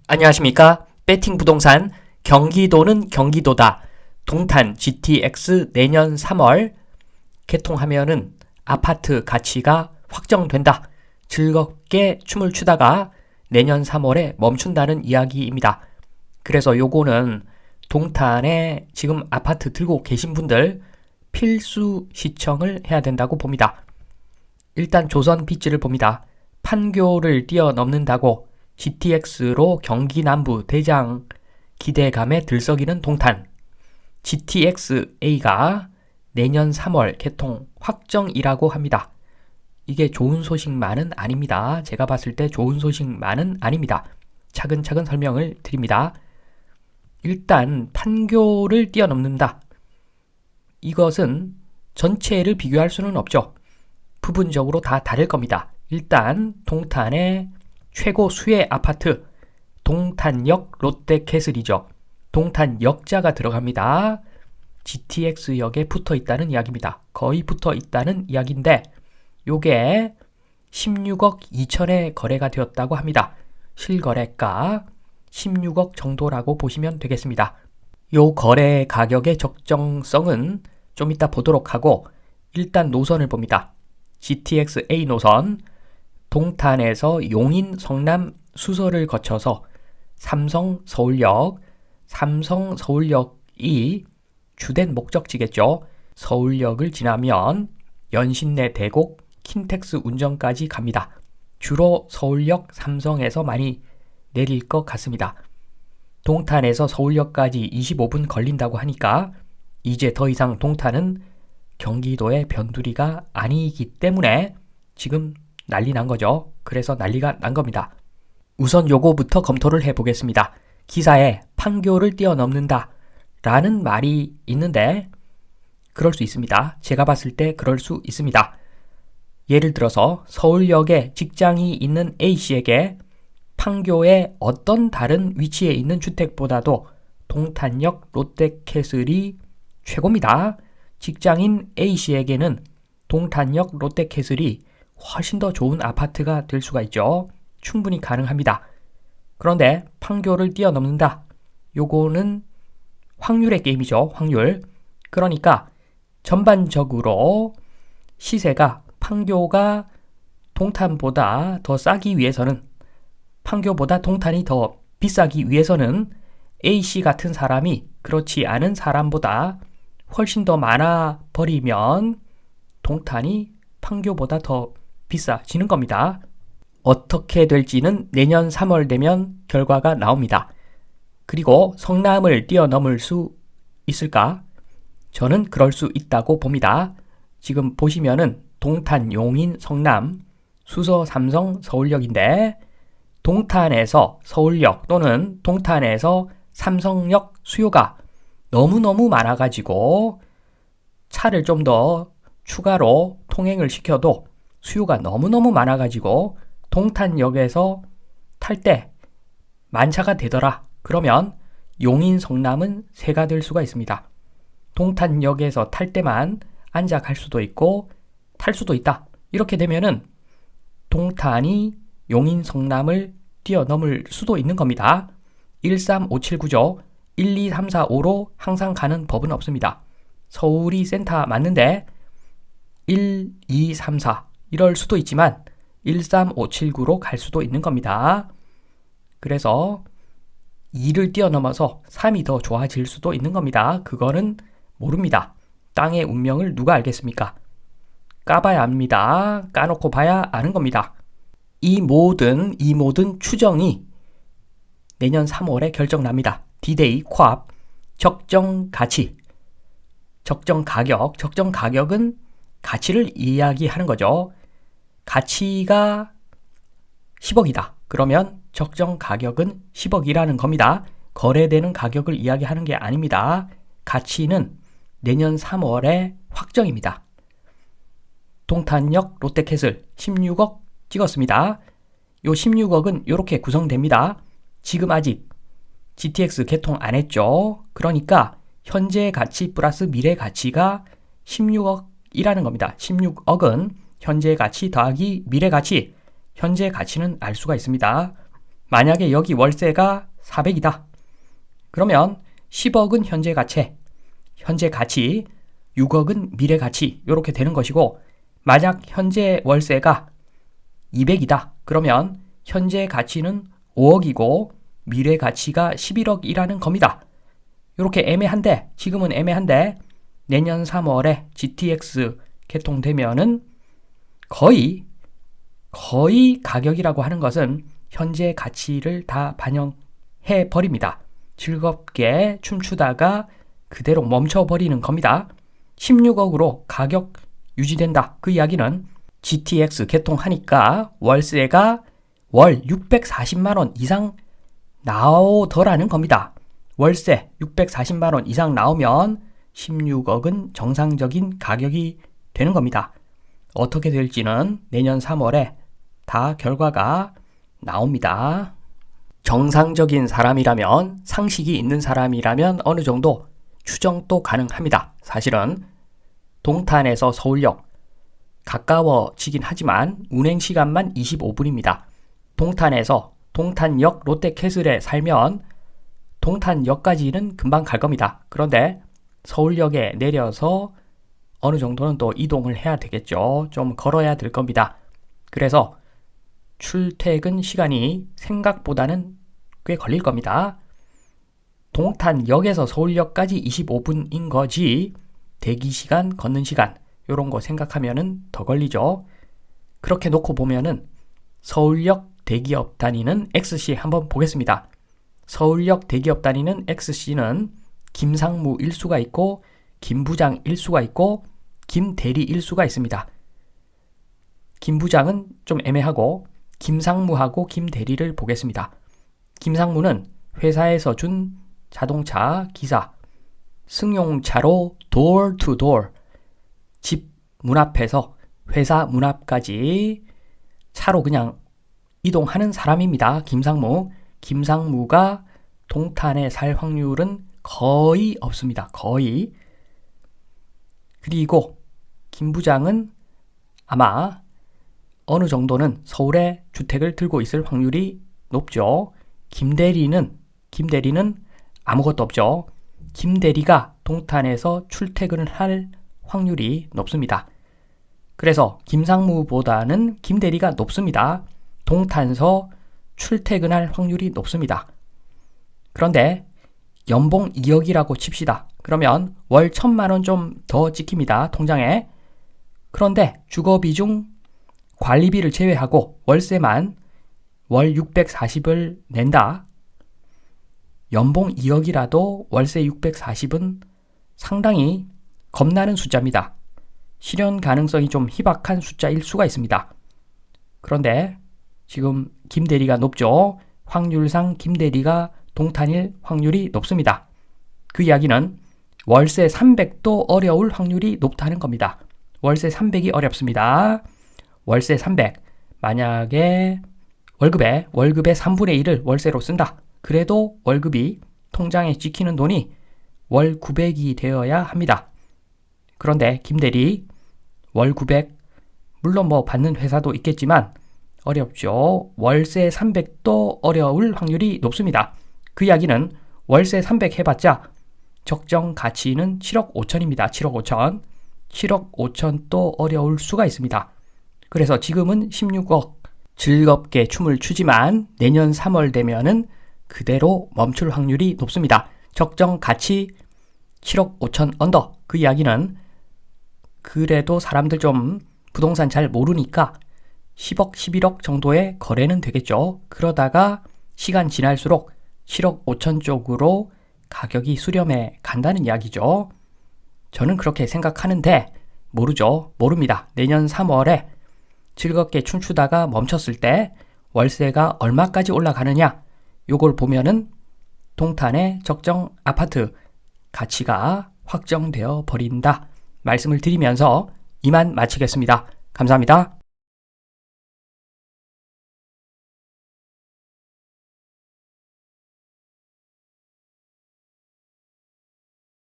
안녕하십니까? 배팅 부동산 경기도는 경기도다. 동탄 GTX 내년 3월 개통하면은 아파트 가치가 확정된다. 즐겁게 춤을 추다가 내년 3월에 멈춘다는 이야기입니다. 그래서 요거는 동탄에 지금 아파트 들고 계신 분들 필수 시청을 해야 된다고 봅니다. 일단 조선 빛지를 봅니다. 판교를 뛰어넘는다고 GTX로 경기 남부 대장 기대감에 들썩이는 동탄. GTX-A가 내년 3월 개통 확정이라고 합니다. 이게 좋은 소식만은 아닙니다. 제가 봤을 때 좋은 소식만은 아닙니다. 차근차근 설명을 드립니다. 일단 판교를 뛰어넘는다. 이것은 전체를 비교할 수는 없죠. 부분적으로 다 다를 겁니다. 일단 동탄의 최고 수혜 아파트 동탄역 롯데캐슬이죠. 동탄역자가 들어갑니다. GTX역에 붙어 있다는 이야기입니다. 거의 붙어 있다는 이야기인데 요게 16억 2천에 거래가 되었다고 합니다. 실거래가 16억 정도라고 보시면 되겠습니다. 요 거래 가격의 적정성은 좀 이따 보도록 하고 일단 노선을 봅니다. GTX-A 노선 동탄에서 용인 성남 수서를 거쳐서 삼성 서울역이 주된 목적지겠죠. 서울역을 지나면 연신내 대곡 킨텍스 운정까지 갑니다. 주로 서울역 삼성에서 많이 내릴 것 같습니다. 동탄에서 서울역까지 25분 걸린다고 하니까 이제 더 이상 동탄은 경기도의 변두리가 아니기 때문에 지금 난리 난 거죠. 그래서 난리가 난 겁니다. 우선 요거부터 검토를 해보겠습니다. 기사에 판교를 뛰어넘는다 라는 말이 있는데 그럴 수 있습니다. 제가 봤을 때 그럴 수 있습니다. 예를 들어서 서울역에 직장이 있는 A씨에게 판교의 어떤 다른 위치에 있는 주택보다도 동탄역 롯데캐슬이 최고입니다. 직장인 A씨에게는 동탄역 롯데캐슬이 훨씬 더 좋은 아파트가 될 수가 있죠. 충분히 가능합니다. 그런데 판교를 뛰어넘는다. 요거는 확률의 게임이죠. 확률. 그러니까 전반적으로 시세가 판교가 동탄보다 더 싸기 위해서는 판교보다 동탄이 더 비싸기 위해서는 A씨 같은 사람이 그렇지 않은 사람보다 훨씬 더 많아 버리면 동탄이 판교보다 더 비싸지는 겁니다. 어떻게 될지는 내년 3월 되면 결과가 나옵니다. 그리고 성남을 뛰어넘을 수 있을까? 저는 그럴 수 있다고 봅니다. 지금 보시면은 동탄, 용인, 성남, 수서, 삼성, 서울역인데 동탄에서 서울역 또는 동탄에서 삼성역 수요가 너무너무 많아가지고 차를 좀 더 추가로 통행을 시켜도 수요가 너무너무 많아가지고 동탄역에서 탈 때 만차가 되더라. 그러면 용인 성남은 새가 될 수가 있습니다. 동탄역에서 탈 때만 앉아 갈 수도 있고 탈 수도 있다. 이렇게 되면은 동탄이 용인 성남을 뛰어넘을 수도 있는 겁니다. 13579죠. 1, 2, 3, 4, 5로 항상 가는 법은 없습니다. 서울이 센터 맞는데 1, 2, 3, 4 이럴 수도 있지만 13579로 갈 수도 있는 겁니다. 그래서 2를 뛰어넘어서 3이 더 좋아질 수도 있는 겁니다. 그거는 모릅니다. 땅의 운명을 누가 알겠습니까? 까봐야 압니다. 까놓고 봐야 아는 겁니다. 이 모든 추정이 내년 3월에 결정납니다. D-Day, 코앞, 적정 가치, 적정 가격, 적정 가격은 가치를 이야기하는 거죠. 가치가 10억이다. 그러면 적정 가격은 10억이라는 겁니다. 거래되는 가격을 이야기하는 게 아닙니다. 가치는 내년 3월에 확정입니다. 동탄역 롯데캐슬 16억 찍었습니다. 요 16억은 이렇게 구성됩니다. 지금 아직 GTX 개통 안 했죠. 그러니까 현재 가치 플러스 미래 가치가 16억이라는 겁니다. 16억은 현재 가치 더하기 미래 가치. 현재 가치는 알 수가 있습니다. 만약에 여기 월세가 400이다. 그러면 10억은 현재 가치, 6억은 미래 가치 이렇게 되는 것이고 만약 현재 월세가 200이다. 그러면 현재 가치는 5억이고 미래 가치가 11억이라는 겁니다. 이렇게 애매한데 지금은 애매한데 내년 3월에 GTX 개통되면은 거의 가격이라고 하는 것은 현재 가치를 다 반영해 버립니다. 즐겁게 춤추다가 그대로 멈춰버리는 겁니다. 16억으로 가격 유지된다. 그 이야기는 GTX 개통하니까 월세가 월 640만원 이상 나오더라는 겁니다. 월세 640만원 이상 나오면 16억은 정상적인 가격이 되는 겁니다. 어떻게 될지는 내년 3월에 다 결과가 나옵니다. 정상적인 사람이라면, 상식이 있는 사람이라면 어느 정도 추정도 가능합니다. 사실은 동탄에서 서울역 가까워지긴 하지만 운행시간만 25분입니다. 동탄에서 동탄역 롯데캐슬에 살면 동탄역까지는 금방 갈 겁니다. 그런데 서울역에 내려서 어느 정도는 또 이동을 해야 되겠죠. 좀 걸어야 될 겁니다. 그래서 출퇴근 시간이 생각보다는 꽤 걸릴 겁니다. 동탄역에서 서울역까지 25분인 거지 대기 시간, 걷는 시간 이런 거 생각하면은 더 걸리죠. 그렇게 놓고 보면은 서울역 대기업 다니는 XC 한번 보겠습니다. 서울역 대기업 다니는 XC는 김상무 1수가 있고 김부장 1수가 있고 김대리 1수가 있습니다. 김부장은 좀 애매하고 김상무하고 김대리를 보겠습니다. 김상무는 회사에서 준 자동차 기사, 승용차로 door to door, 집 문 앞에서 회사 문 앞까지 차로 그냥 이동하는 사람입니다. 김상무가 동탄에 살 확률은 거의 없습니다. 거의. 그리고 김부장은 아마 어느 정도는 서울에 주택을 들고 있을 확률이 높죠. 김대리는 아무것도 없죠. 김대리가 동탄에서 출퇴근을 할 확률이 높습니다. 그래서 김상무보다는 김대리가 높습니다. 동탄서 출퇴근할 확률이 높습니다. 그런데 연봉 2억이라고 칩시다. 그러면 월 1,000만원 좀 더 찍힙니다. 통장에. 그런데 주거비중 관리비를 제외하고 월세만 월 640을 낸다. 연봉 2억이라도 월세 640은 상당히 겁나는 숫자입니다. 실현 가능성이 좀 희박한 숫자일 수가 있습니다. 그런데 지금 김대리가 높죠. 확률상 김대리가 동탄일 확률이 높습니다. 그 이야기는 월세 300도 어려울 확률이 높다는 겁니다. 월세 300이 어렵습니다. 월세 300. 만약에 월급의 3분의 1을 월세로 쓴다. 그래도 월급이 통장에 찍히는 돈이 월 900이 되어야 합니다. 그런데 김대리 월 900, 물론 뭐 받는 회사도 있겠지만 어렵죠. 월세 300도 어려울 확률이 높습니다. 그 이야기는 월세 300 해봤자 적정 가치는 7억 5천입니다. 7억 5천. 7억 5천도 어려울 수가 있습니다. 그래서 지금은 16억 즐겁게 춤을 추지만 내년 3월 되면은 그대로 멈출 확률이 높습니다. 적정 가치 7억 5천 언더. 그 이야기는 그래도 사람들 좀 부동산 잘 모르니까 10억, 11억 정도의 거래는 되겠죠. 그러다가 시간 지날수록 7억 5천 쪽으로 가격이 수렴해 간다는 이야기죠. 저는 그렇게 생각하는데 모르죠. 모릅니다. 내년 3월에 즐겁게 춤추다가 멈췄을 때 월세가 얼마까지 올라가느냐 요걸 보면은 동탄의 적정 아파트 가치가 확정되어 버린다 말씀을 드리면서 이만 마치겠습니다. 감사합니다.